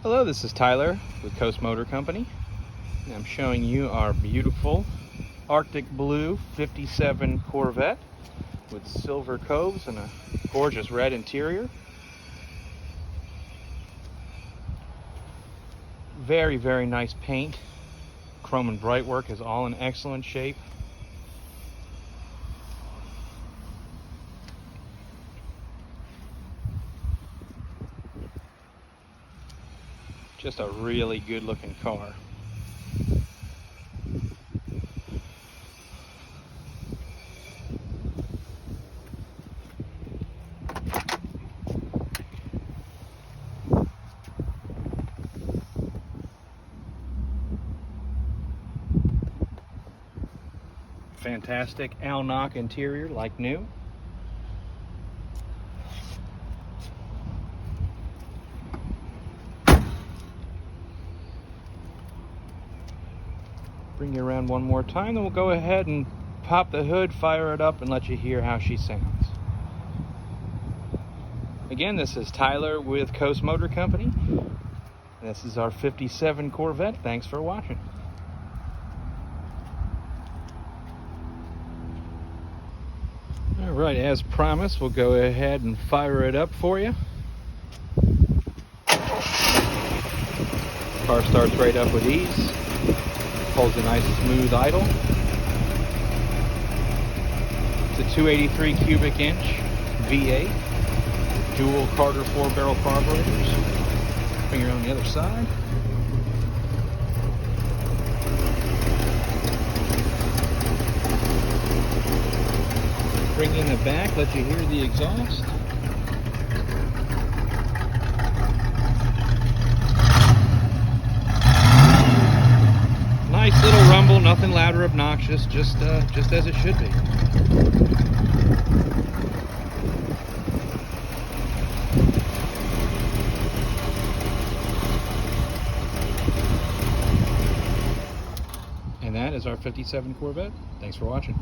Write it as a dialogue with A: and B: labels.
A: Hello, this is Tyler with Coast Motor Company, and I'm showing you our beautiful Arctic Blue 57 Corvette with silver coves and a gorgeous red interior. Very, very nice paint. Chrome and brightwork is all in excellent shape. Just a really good looking car. Fantastic Knoch interior like new. Bring you around one more time, then we'll go ahead and pop the hood, fire it up, and let you hear how she sounds. Again, this is Tyler with Coast Motor Company. This is our 57 Corvette. Thanks for watching. Alright, as promised, we'll go ahead and fire it up for you. Car starts right up with ease. Holds a nice smooth idle. It's a 283 cubic inch V8, dual Carter 4-barrel carburetors. Bring her on the other side. Bring in the back, let you hear the exhaust. Nice little rumble, nothing loud or obnoxious, just as it should be. And that is our 57 Corvette. Thanks for watching.